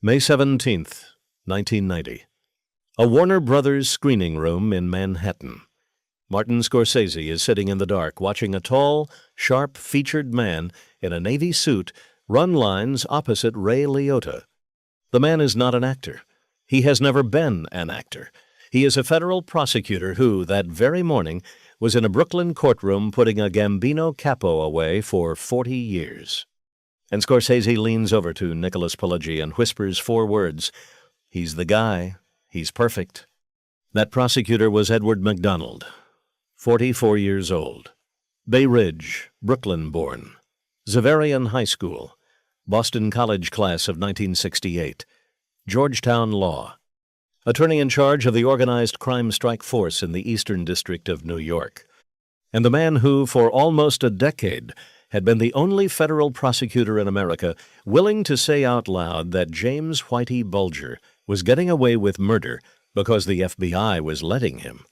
May 17th, 1990. A Warner Brothers screening room in Manhattan. Martin Scorsese is sitting in the dark watching a tall, sharp-featured man in a navy suit run lines opposite Ray Liotta. The man is not an actor. He has never been an actor. He is a federal prosecutor who, that very morning, was in a Brooklyn courtroom putting a Gambino capo away for 40 years. And Scorsese leans over to Nicholas Pileggi and whispers 4 words. He's the guy. He's perfect. That prosecutor was Edward McDonald, 44 years old. Bay Ridge, Brooklyn born. Xaverian High School. Boston College class of 1968. Georgetown Law. Attorney in charge of the organized crime strike force in the Eastern District of New York. And the man who, for almost a decade, had been the only federal prosecutor in America willing to say out loud that James Whitey Bulger was getting away with murder because the FBI was letting him.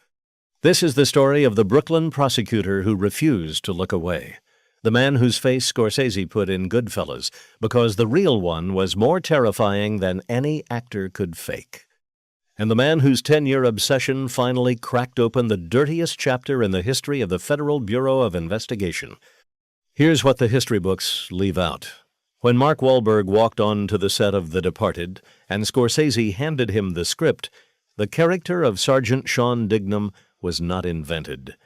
This is the story of the Brooklyn prosecutor who refused to look away. The man whose face Scorsese put in Goodfellas because the real one was more terrifying than any actor could fake. And the man whose 10-year obsession finally cracked open the dirtiest chapter in the history of the Federal Bureau of Investigation. Here's what the history books leave out. When Mark Wahlberg walked on to the set of The Departed and Scorsese handed him the script, the character of Sergeant Sean Dignam was not invented.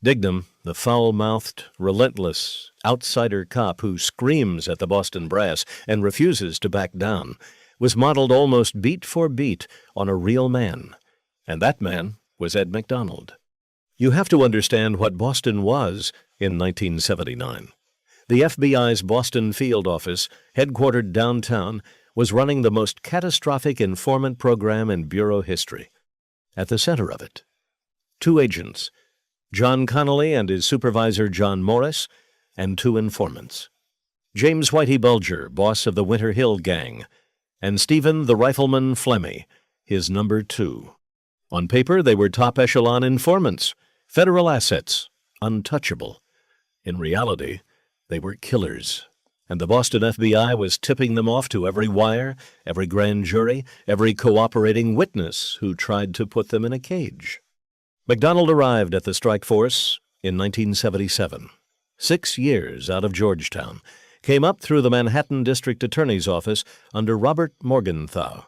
Dignam, the foul-mouthed, relentless, outsider cop who screams at the Boston brass and refuses to back down, was modeled almost beat for beat on a real man. And that man was Ed McDonald. You have to understand what Boston was in 1979. The FBI's Boston field office, headquartered downtown, was running the most catastrophic informant program in Bureau history. At the center of it, 2 agents, John Connolly and his supervisor John Morris, and 2 informants. James Whitey Bulger, boss of the Winter Hill Gang, and Stephen the Rifleman Flemmy, his number 2. On paper, they were top-echelon informants, federal assets, untouchable. In reality, they were killers, and the Boston FBI was tipping them off to every wire, every grand jury, every cooperating witness who tried to put them in a cage. McDonald arrived at the strike force in 1977, 6 years out of Georgetown, came up through the Manhattan District Attorney's Office under Robert Morgenthau.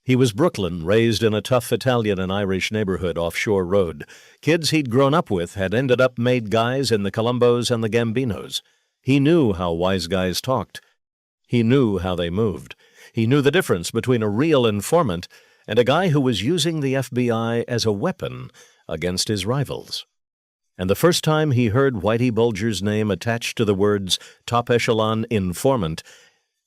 He was Brooklyn, raised in a tough Italian and Irish neighborhood off Shore Road. Kids he'd grown up with had ended up made guys in the Colombos and the Gambinos. He knew how wise guys talked. He knew how they moved. He knew the difference between a real informant and a guy who was using the FBI as a weapon against his rivals. And the first time he heard Whitey Bulger's name attached to the words top echelon informant,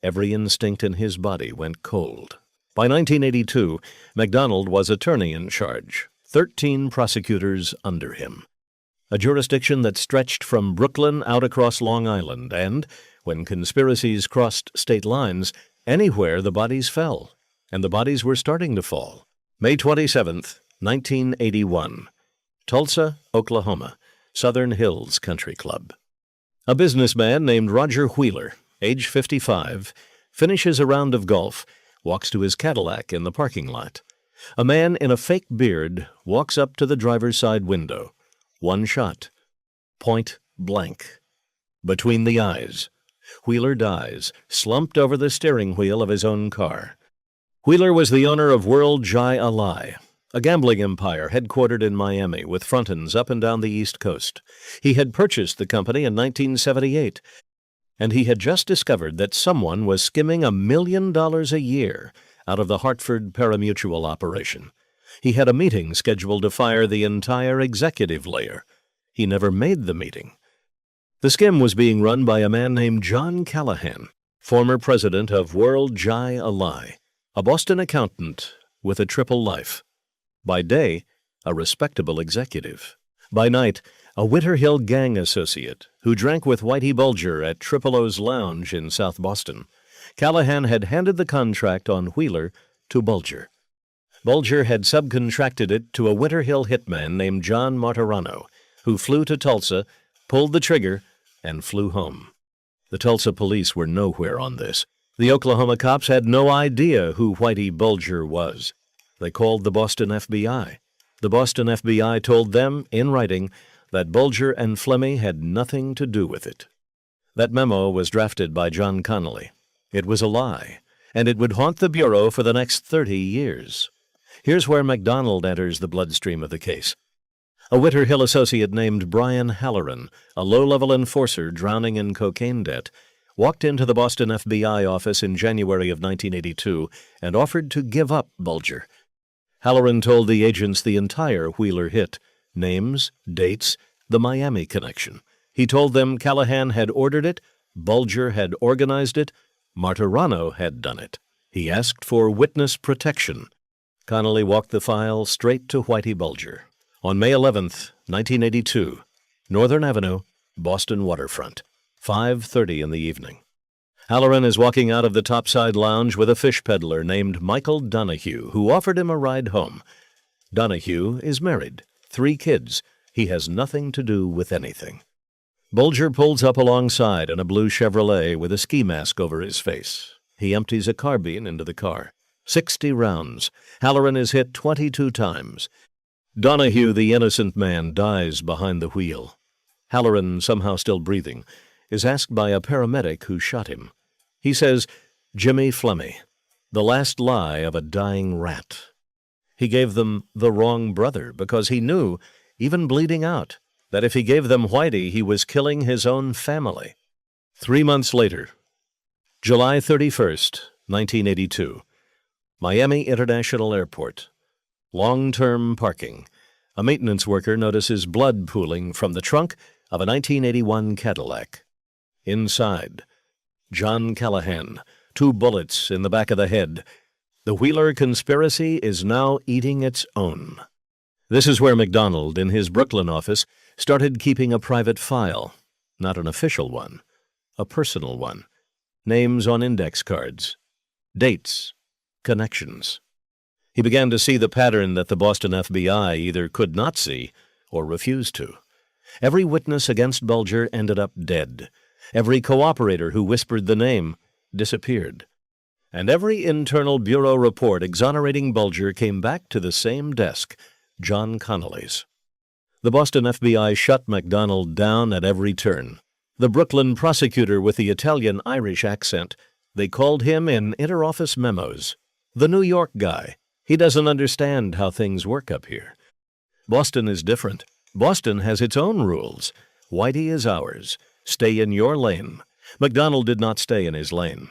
every instinct in his body went cold. By 1982, McDonald was attorney in charge, 13 prosecutors under him. A jurisdiction that stretched from Brooklyn out across Long Island and, when conspiracies crossed state lines, anywhere the bodies fell. And the bodies were starting to fall. May 27th, 1981. Tulsa, Oklahoma, Southern Hills Country Club. A businessman named Roger Wheeler, age 55, finishes a round of golf, walks to his Cadillac in the parking lot. A man in a fake beard walks up to the driver's side window. 1 shot. Point blank. Between the eyes. Wheeler dies, slumped over the steering wheel of his own car. Wheeler was the owner of World Jai Alai, a gambling empire headquartered in Miami with front-ends up and down the East Coast. He had purchased the company in 1978, and he had just discovered that someone was skimming $1 million a year out of the Hartford parimutuel operation. He had a meeting scheduled to fire the entire executive layer. He never made the meeting. The skim was being run by a man named John Callahan, former president of World Jai Alai, a Boston accountant with a triple life. By day, a respectable executive. By night, a Winter Hill Gang associate who drank with Whitey Bulger at Triple O's Lounge in South Boston. Callahan had handed the contract on Wheeler to Bulger. Bulger had subcontracted it to a Winter Hill hitman named John Martirano, who flew to Tulsa, pulled the trigger, and flew home. The Tulsa police were nowhere on this. The Oklahoma cops had no idea who Whitey Bulger was. They called the Boston FBI. The Boston FBI told them, in writing, that Bulger and Flemmi had nothing to do with it. That memo was drafted by John Connolly. It was a lie, and it would haunt the Bureau for the next 30 years. Here's where MacDonald enters the bloodstream of the case. A Winter Hill associate named Brian Halloran, a low-level enforcer drowning in cocaine debt, walked into the Boston FBI office in January of 1982 and offered to give up Bulger. Halloran told the agents the entire Wheeler hit, names, dates, the Miami connection. He told them Callahan had ordered it, Bulger had organized it, Martirano had done it. He asked for witness protection. Connolly walked the file straight to Whitey Bulger. On May 11th, 1982, Northern Avenue, Boston waterfront, 5:30 in the evening. Halloran is walking out of the topside lounge with a fish peddler named Michael Donahue, who offered him a ride home. Donahue is married, 3 kids. He has nothing to do with anything. Bulger pulls up alongside in a blue Chevrolet with a ski mask over his face. He empties a carbine into the car. 60 rounds. Halloran is hit 22 times. Donahue, the innocent man, dies behind the wheel. Halloran, somehow still breathing, is asked by a paramedic who shot him. He says, "Jimmy Flemmi, the last lie of a dying rat." He gave them the wrong brother because he knew, even bleeding out, that if he gave them Whitey, he was killing his own family. 3 months later, July 31st, 1982, Miami International Airport. Long-term parking. A maintenance worker notices blood pooling from the trunk of a 1981 Cadillac. Inside, John Callahan, 2 bullets in the back of the head. The Wheeler conspiracy is now eating its own. This is where MacDonald, in his Brooklyn office, started keeping a private file. Not an official one, a personal one. Names on index cards. Dates. Connections. He began to see the pattern that the Boston FBI either could not see or refused to. Every witness against Bulger ended up dead. Every cooperator who whispered the name disappeared. And every internal bureau report exonerating Bulger came back to the same desk, John Connolly's. The Boston FBI shut MacDonald down at every turn. The Brooklyn prosecutor with the Italian-Irish accent, they called him in interoffice memos. The New York guy. He doesn't understand how things work up here. Boston is different. Boston has its own rules. Whitey is ours. Stay in your lane. MacDonald did not stay in his lane.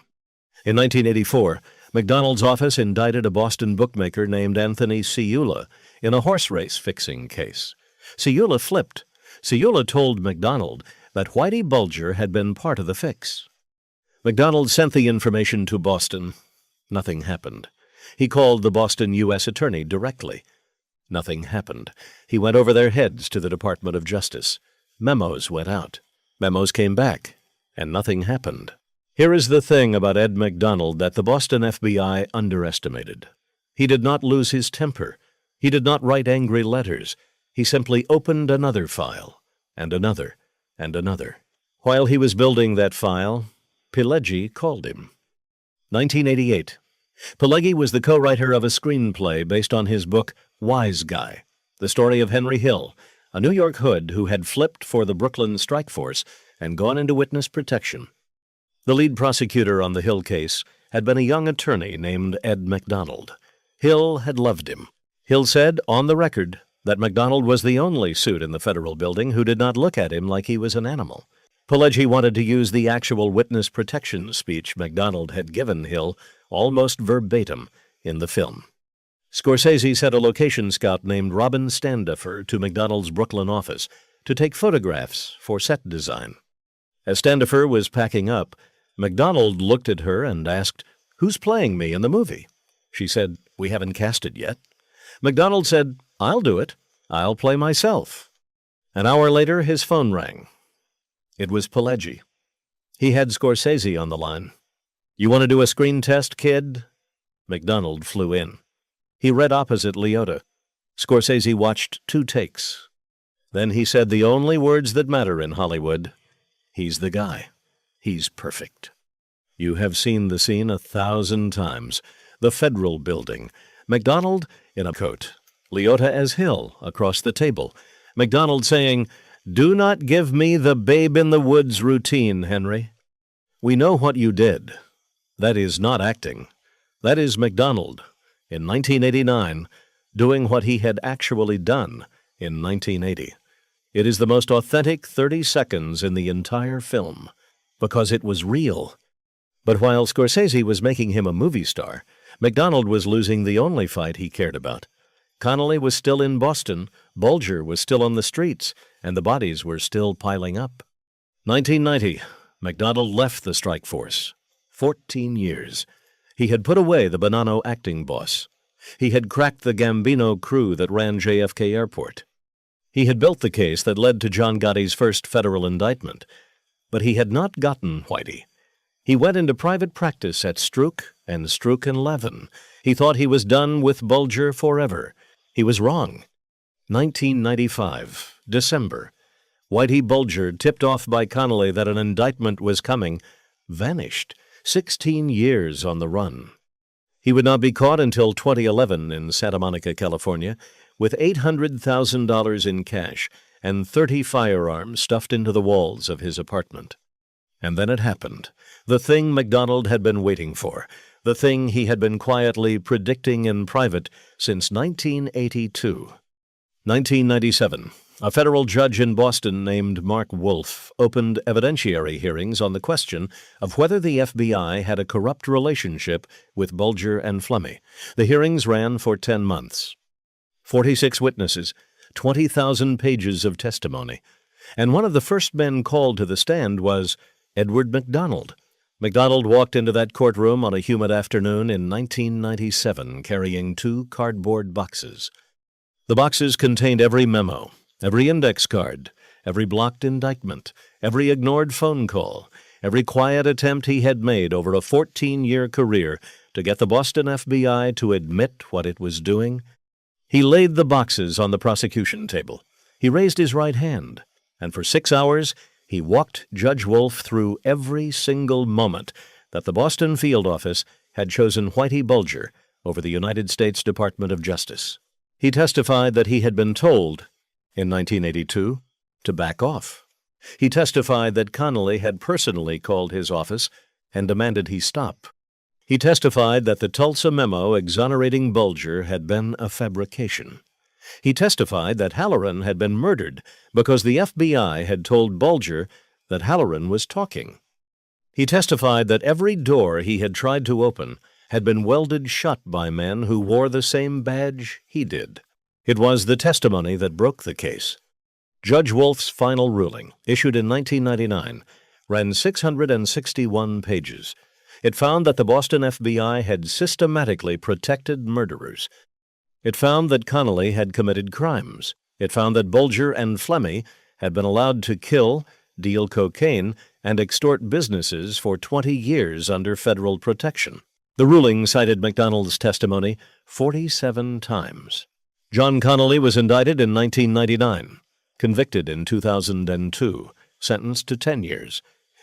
In 1984, MacDonald's office indicted a Boston bookmaker named Anthony Ciula in a horse race fixing case. Ciula flipped. Ciula told MacDonald that Whitey Bulger had been part of the fix. MacDonald sent the information to Boston. Nothing happened. He called the Boston U.S. Attorney directly. Nothing happened. He went over their heads to the Department of Justice. Memos went out. Memos came back, and nothing happened. Here is the thing about Ed MacDonald that the Boston FBI underestimated. He did not lose his temper. He did not write angry letters. He simply opened another file, and another, and another. While he was building that file, Pileggi called him. 1988. Pileggi was the co-writer of a screenplay based on his book Wise Guy, the story of Henry Hill, a New York hood who had flipped for the Brooklyn strike force and gone into witness protection. The lead prosecutor on the Hill case had been a young attorney named Ed MacDonald. Hill had loved him. Hill said, on the record, that MacDonald was the only suit in the federal building who did not look at him like he was an animal. Pileggi wanted to use the actual witness protection speech MacDonald had given Hill almost verbatim in the film. Scorsese sent a location scout named Robin Standifer to MacDonald's Brooklyn office to take photographs for set design. As Standifer was packing up, MacDonald looked at her and asked, "Who's playing me in the movie?" She said, "We haven't cast it yet." MacDonald said, "I'll do it. I'll play myself." An hour later, his phone rang. It was Pileggi. He had Scorsese on the line. "You want to do a screen test, kid?" MacDonald flew in. He read opposite Liotta. Scorsese watched 2 takes. Then he said the only words that matter in Hollywood. "He's the guy. He's perfect." You have seen the scene 1,000 times. The Federal Building. MacDonald in a coat. Leota as Hill across the table. MacDonald saying, "Do not give me the babe-in-the-woods routine, Henry. We know what you did. That is not acting. That is MacDonald, in 1989, doing what he had actually done in 1980. It is the most authentic 30 seconds in the entire film, because it was real. But while Scorsese was making him a movie star, MacDonald was losing the only fight he cared about. Connolly was still in Boston, Bulger was still on the streets, and the bodies were still piling up. 1990, MacDonald left the strike force. 14 years. He had put away the Bonanno acting boss. He had cracked the Gambino crew that ran JFK Airport. He had built the case that led to John Gotti's first federal indictment. But he had not gotten Whitey. He went into private practice at Strook and Strook & Levin. He thought he was done with Bulger forever. He was wrong. 1995, December. Whitey Bulger, tipped off by Connolly that an indictment was coming, vanished. 16 years on the run. He would not be caught until 2011 in Santa Monica, California, with $800,000 in cash and 30 firearms stuffed into the walls of his apartment. And then it happened. The thing MacDonald had been waiting for. The thing he had been quietly predicting in private since 1982. 1997. A federal judge in Boston named Mark Wolf opened evidentiary hearings on the question of whether the FBI had a corrupt relationship with Bulger and Flemmi. The hearings ran for 10 months. 46 witnesses, 20,000 pages of testimony. And one of the first men called to the stand was Edward MacDonald. MacDonald walked into that courtroom on a humid afternoon in 1997 carrying 2 cardboard boxes. The boxes contained every memo, every index card, every blocked indictment, every ignored phone call, every quiet attempt he had made over a 14-year career to get the Boston FBI to admit what it was doing. He laid the boxes on the prosecution table. He raised his right hand, and for 6 hours he walked Judge Wolf through every single moment that the Boston field office had chosen Whitey Bulger over the United States Department of Justice. He testified that he had been told, in 1982, to back off. He testified that Connolly had personally called his office and demanded he stop. He testified that the Tulsa memo exonerating Bulger had been a fabrication. He testified that Halloran had been murdered because the FBI had told Bulger that Halloran was talking. He testified that every door he had tried to open had been welded shut by men who wore the same badge he did. It was the testimony that broke the case. Judge Wolf's final ruling, issued in 1999, ran 661 pages. It found that the Boston FBI had systematically protected murderers. It found that Connolly had committed crimes. It found that Bulger and Flemmi had been allowed to kill, deal cocaine, and extort businesses for 20 years under federal protection. The ruling cited MacDonald's testimony 47 times. John Connolly was indicted in 1999, convicted in 2002, sentenced to 10 years.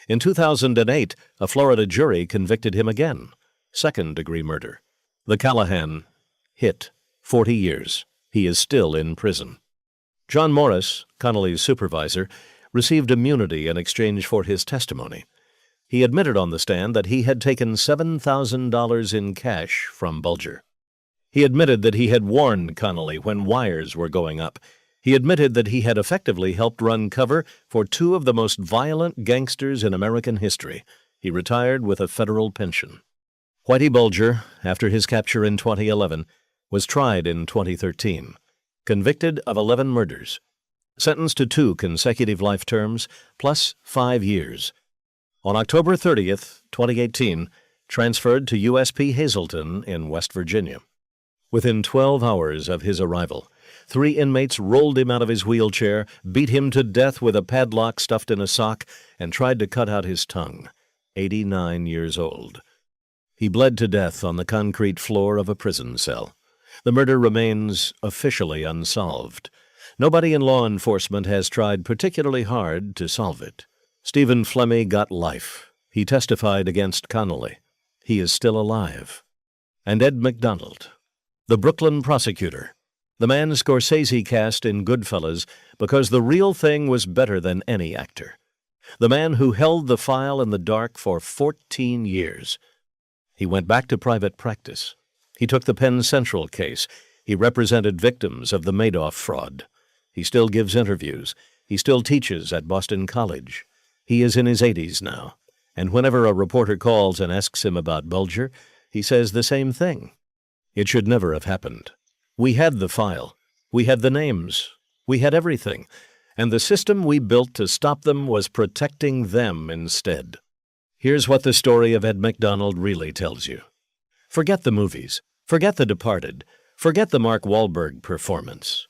In 2008, a Florida jury convicted him again, second-degree murder. The Callahan hit, 40 years. He is still in prison. John Morris, Connolly's supervisor, received immunity in exchange for his testimony. He admitted on the stand that he had taken $7,000 in cash from Bulger. He admitted that he had warned Connolly when wires were going up. He admitted that he had effectively helped run cover for 2 of the most violent gangsters in American history. He retired with a federal pension. Whitey Bulger, after his capture in 2011, was tried in 2013, convicted of 11 murders, sentenced to 2 consecutive life terms, plus 5 years. On October 30th, 2018, transferred to USP Hazleton in West Virginia. Within 12 hours of his arrival, 3 inmates rolled him out of his wheelchair, beat him to death with a padlock stuffed in a sock, and tried to cut out his tongue. 89 years old. He bled to death on the concrete floor of a prison cell. The murder remains officially unsolved. Nobody in law enforcement has tried particularly hard to solve it. Stephen Flemmi got life. He testified against Connolly. He is still alive. And Ed McDonald, the Brooklyn prosecutor, the man Scorsese cast in Goodfellas because the real thing was better than any actor. The man who held the file in the dark for 14 years. He went back to private practice. He took the Penn Central case. He represented victims of the Madoff fraud. He still gives interviews. He still teaches at Boston College. He is in his 80s now, and whenever a reporter calls and asks him about Bulger, he says the same thing. It should never have happened. We had the file. We had the names. We had everything. And the system we built to stop them was protecting them instead. Here's what the story of Ed McDonald really tells you. Forget the movies. Forget The Departed. Forget the Mark Wahlberg performance.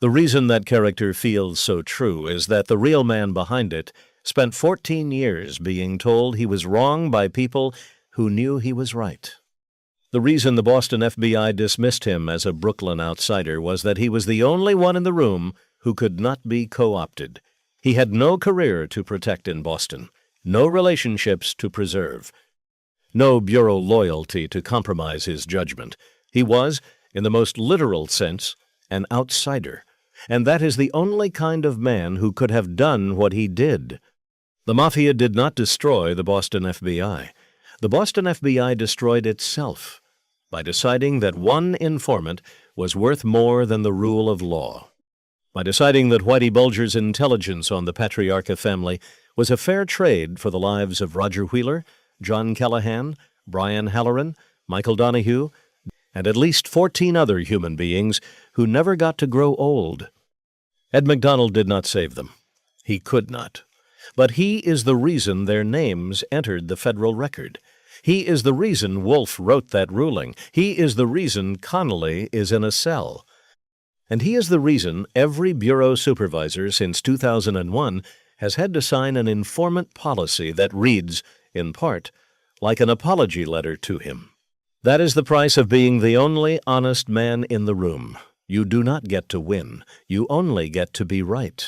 The reason that character feels so true is that the real man behind it spent 14 years being told he was wrong by people who knew he was right. The reason the Boston FBI dismissed him as a Brooklyn outsider was that he was the only one in the room who could not be co-opted. He had no career to protect in Boston, no relationships to preserve, no bureau loyalty to compromise his judgment. He was, in the most literal sense, an outsider, and that is the only kind of man who could have done what he did. The Mafia did not destroy the Boston FBI. The Boston FBI destroyed itself by deciding that one informant was worth more than the rule of law, by deciding that Whitey Bulger's intelligence on the Patriarcha family was a fair trade for the lives of Roger Wheeler, John Callahan, Brian Halloran, Michael Donahue, and at least 14 other human beings who never got to grow old. Ed McDonald did not save them. He could not. But he is the reason their names entered the federal record. He is the reason Wolf wrote that ruling. He is the reason Connolly is in a cell. And he is the reason every bureau supervisor since 2001 has had to sign an informant policy that reads, in part, like an apology letter to him. That is the price of being the only honest man in the room. You do not get to win. You only get to be right.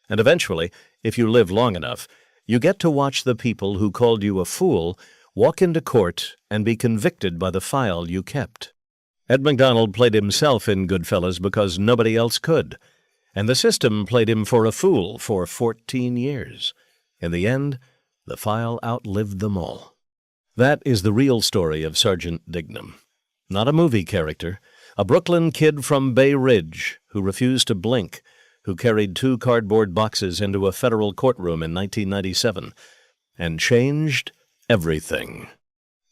And eventually, if you live long enough, you get to watch the people who called you a fool walk into court and be convicted by the file you kept. Ed McDonald played himself in Goodfellas because nobody else could, and the system played him for a fool for 14 years. In the end, the file outlived them all. That is the real story of Sergeant Dignam. Not a movie character, a Brooklyn kid from Bay Ridge who refused to blink, who carried 2 cardboard boxes into a federal courtroom in 1997 and changed everything.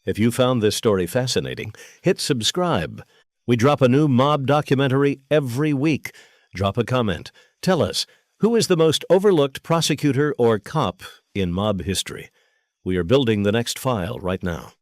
If you found this story fascinating, hit subscribe. We drop a new mob documentary every week. Drop a comment. Tell us, who is the most overlooked prosecutor or cop in mob history? We are building the next file right now.